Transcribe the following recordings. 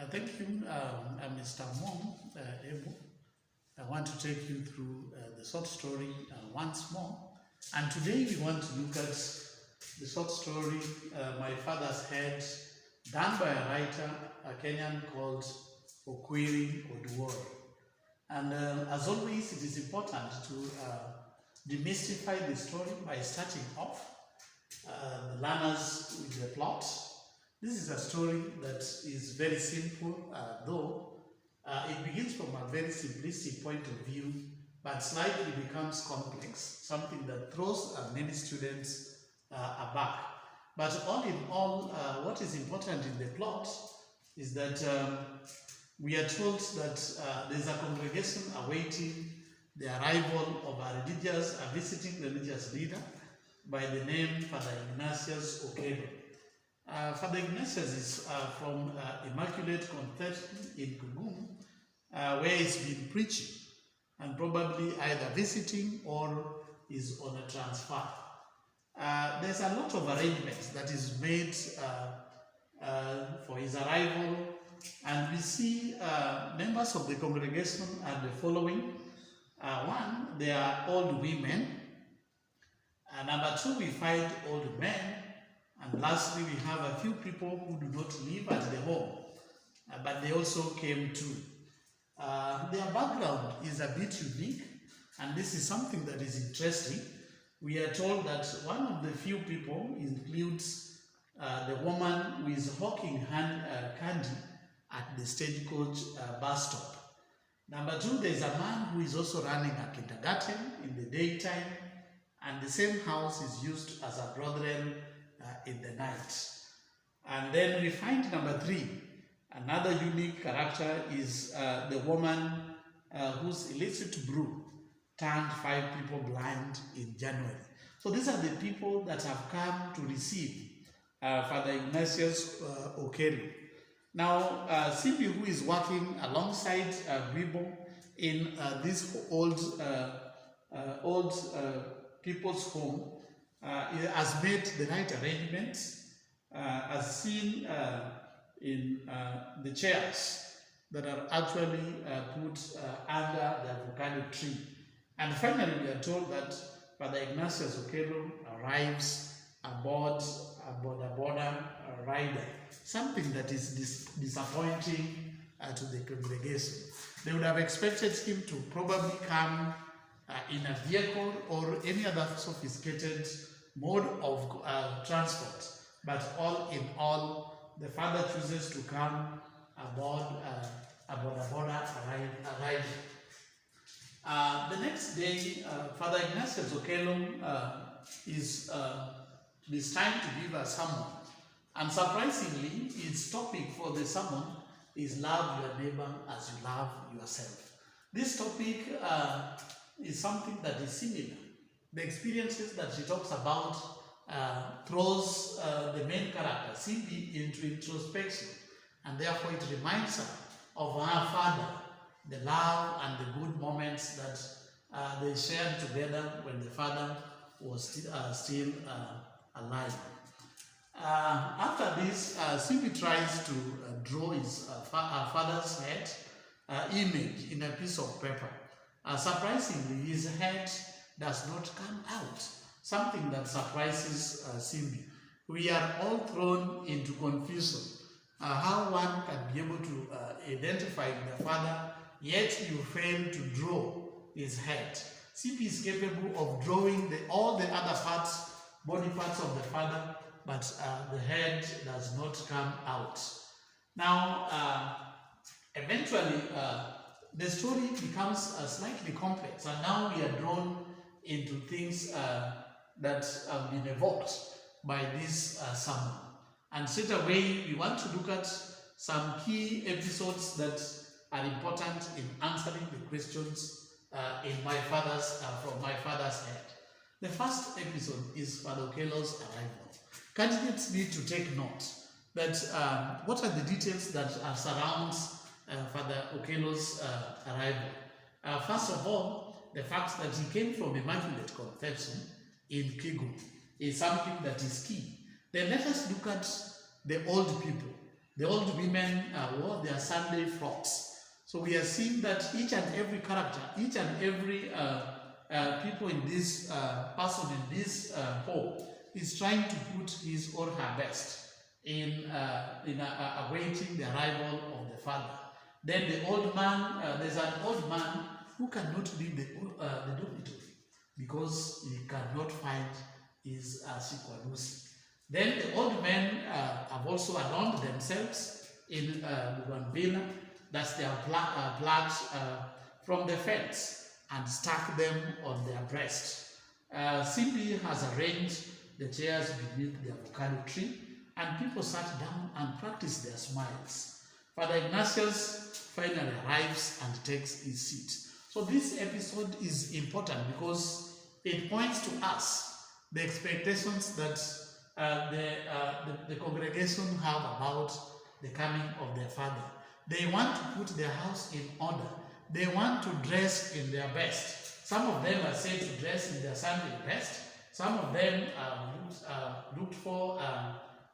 Thank you, Mr. Mom Ebu. I want to take you through the short story once more. And today we want to look at the short story, My Father's Head, done by a writer, a Kenyan called Okwiri Oduor. And as always, it is important to demystify the story by starting off the learners with the plot. This is a story that is very simple, though it begins from a very simplistic point of view, but slightly becomes complex, something that throws many students aback. But all in all, what is important in the plot is that we are told that there's a congregation awaiting the arrival of a visiting religious leader by the name Father Ignatius Okelo. Father Ignatius is from Immaculate Conception in Kugum, where he's been preaching and probably either visiting or is on a transfer. There's a lot of arrangements that is made for his arrival, and we see members of the congregation are the following. One, they are old women. Number two, we find old men. And lastly, we have a few people who do not live at the home, but they also came too. Their background is a bit unique, and this is something that is interesting. We are told that one of the few people includes the woman who is hawking candy at the stagecoach bus stop. Number two, there is a man who is also running a kindergarten in the daytime, and the same house is used as a brothel in the night. And then we find number three, another unique character is the woman whose illicit brew turned 5 people blind in January. So these are the people that have come to receive Father Ignatius Okelo. Now, Simbi, who is working alongside Bibo in this old people's home, has made the right arrangements, as seen in the chairs that are actually put under the avocado tree. And finally, we are told that Father Ignatius Okelo arrives aboard a border rider, something that is disappointing to the congregation. They would have expected him to probably come in a vehicle or any other sophisticated mode of transport. But all in all, the father chooses to come aboard a border arrival. The next day, Father Ignatius Okelo is time to give a sermon. And surprisingly, its topic for the sermon is love your neighbor as you love yourself. This topic is something that is similar. The experiences that she talks about throws the main character, Simbi, into introspection, and therefore it reminds her of her father, the love and the good moments that they shared together when the father was still alive. After this, Simbi tries to draw his her father's head image in a piece of paper. Surprisingly, his head does not come out, something that surprises Simbi. We are all thrown into confusion. How one can be able to identify the father, yet you fail to draw his head. Simbi is capable of drawing all the other parts, body parts of the father, but the head does not come out. Now, eventually, the story becomes slightly complex, and now we are drawn into things that have been evoked by this sermon. And straight away, we want to look at some key episodes that are important in answering the questions from my father's head. The first episode is Father Okelo's arrival. Candidates need to take note that what are the details that surrounds Father Okelo's arrival. First of all, the fact that he came from Immaculate Conception in Kigum is something that is key. Then let us look at the old people. The old women wore their Sunday frocks. So we are seeing that each and every character, each and every people in this person in this home is trying to put his or her best in awaiting the arrival of the father. Then the old man, there's an old man who cannot leave the dormitory because he cannot find his Sikwanusi. Then the old men have also adorned themselves in Bugambila, that's their plucked from the fence and stuck them on their breast. Simbi has arranged the chairs beneath the avocado tree, and people sat down and practiced their smiles. Father Ignatius finally arrives and takes his seat. So this episode is important because it points to us the expectations that the congregation have about the coming of their father. They want to put their house in order. They want to dress in their best. Some of them are said to dress in their Sunday best. Some of them looked for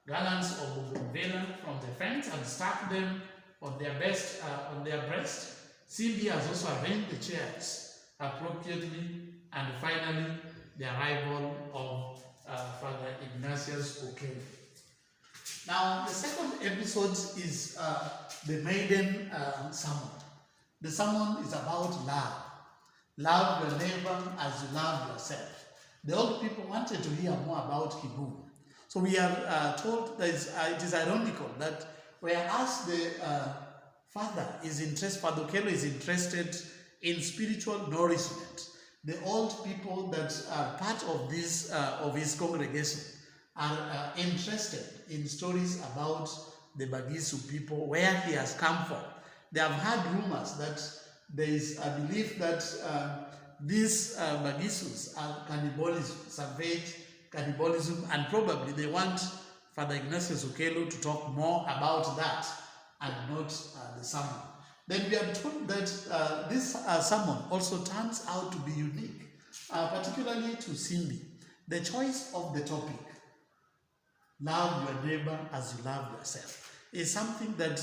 garlands of bougainvillea from the fence and stuck them on their best on their breast. Simbi has also arranged the chairs appropriately, and finally the arrival of Father Ignatius Okello. Now, the second episode is the maiden sermon. The sermon is about love. Love your neighbor as you love yourself. The old people wanted to hear more about Kibum. So we are told that it is ironical that whereas the Father Okello is interested in spiritual nourishment, the old people that are part of this of his congregation are interested in stories about the Bagisu people, where he has come from. They have heard rumors that there is a belief that these Bagisus are cannibalism, savage cannibalism, and probably they want Father Ignatius Okello to talk more about that and not the sermon. Then we are told that this sermon also turns out to be unique, particularly to Simbi. The choice of the topic, love your neighbor as you love yourself, is something that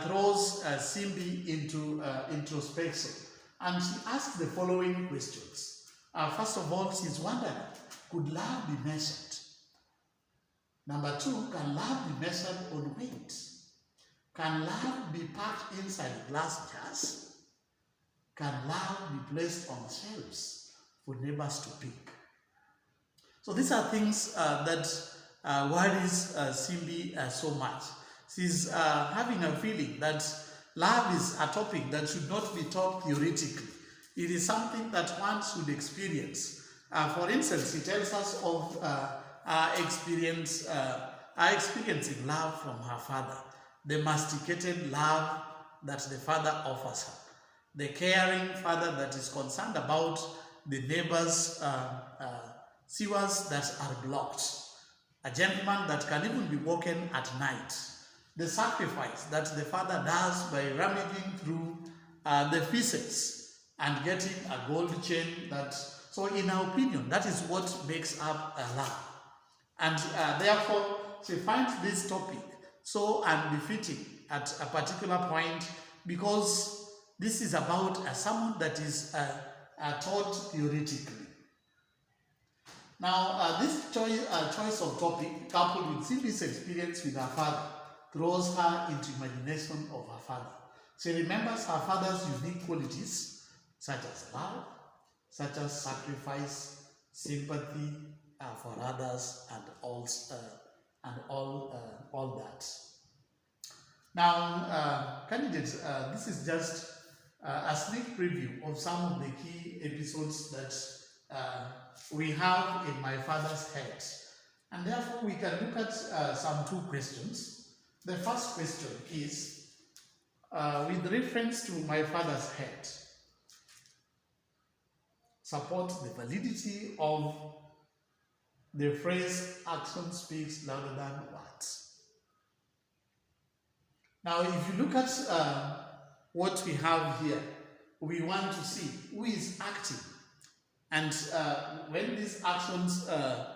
throws Simbi into introspection. And she asks the following questions. First of all, she's wondering, could love be measured? Number two, can love be measured on weight? Can love be packed inside glass jars? Can love be placed on shelves for neighbors to pick? So these are things that worries Simbi so much. She's having a feeling that love is a topic that should not be taught theoretically. It is something that one should experience. For instance, she tells us of experiencing love from her father, the masticated love that the father offers her, the caring father that is concerned about the neighbors' sewers that are blocked, a gentleman that can even be woken at night, the sacrifice that the father does by rummaging through the feces and getting a gold chain. So in her opinion, that is what makes up a love. And therefore, she finds this topic so unbefitting at a particular point, because this is about someone that is taught theoretically. Now, this choice of topic, coupled with Simbi's experience with her father, throws her into imagination of her father. She remembers her father's unique qualities, such as love, such as sacrifice, sympathy for others, and all that. Now, candidates, this is just a sneak preview of some of the key episodes that we have in My Father's Head. And therefore, we can look at some two questions. The first question is, with reference to My Father's Head, support the validity of the phrase, action speaks louder than words. Now, if you look at what we have here, we want to see who is acting. And when these actions are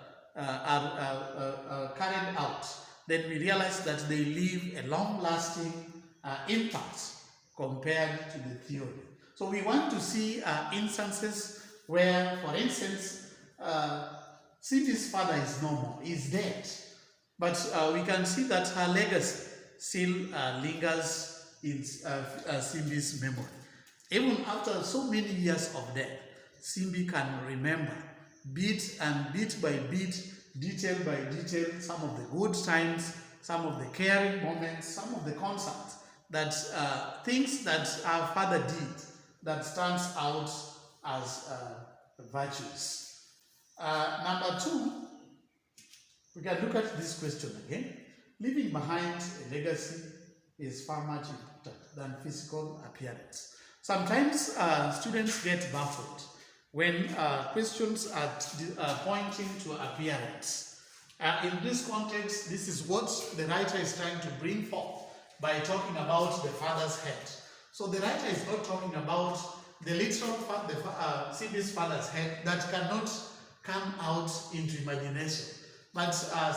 carried out, then we realize that they leave a long-lasting impact compared to the theory. So we want to see instances where, for instance, Cindy's father is no more, is dead. But we can see that her legacy still lingers in Simbi's memory. Even after so many years of death, Simbi can remember bit by bit, detail by detail, some of the good times, some of the caring moments, some of the concerts, that things that our father did that stands out as virtues. Number two, we can look at this question again. Leaving behind a legacy is far much important than physical appearance. Sometimes students get baffled when questions are pointing to appearance. In this context, this is what the writer is trying to bring forth by talking about the father's head. So the writer is not talking about the literal Cindy's father's head that cannot come out into imagination. But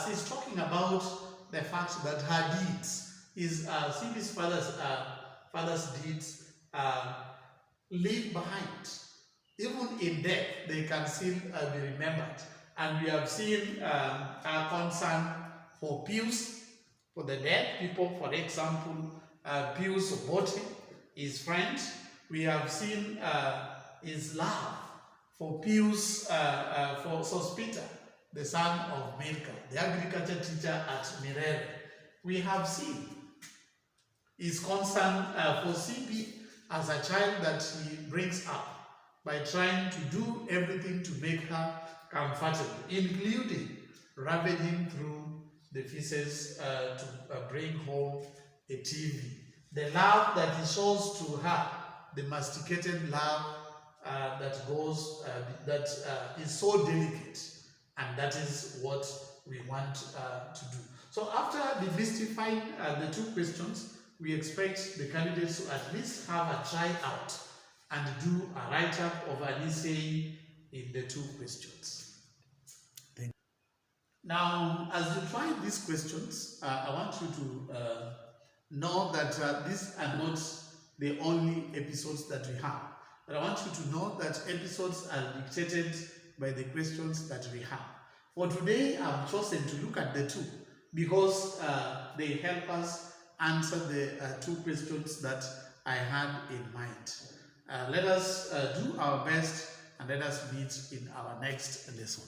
she's talking about the fact that her deeds, Cindy's father's deeds, leave behind. Even in death, they can still be remembered. And we have seen our concern for Pius, for the dead people. For example, Pius Obote, his friend. We have seen his love for Pius, for Sospita, the son of Milka, the agriculture teacher at Mirere. We have seen his concern for CB as a child that he brings up by trying to do everything to make her comfortable, including ravaging through the feces to bring home a TV. The love that he shows to her, the masticated love that goes, that is so delicate, and that is what we want to do. So after demystifying the two questions, we expect the candidates to at least have a try out and do a write-up of an essay in the two questions. Now, as you try these questions, I want you to know that these are not the only episodes that we have. But I want you to know that episodes are dictated by the questions that we have. For today, I've chosen to look at the two because they help us answer the two questions that I had in mind. Let us do our best and let us meet in our next lesson.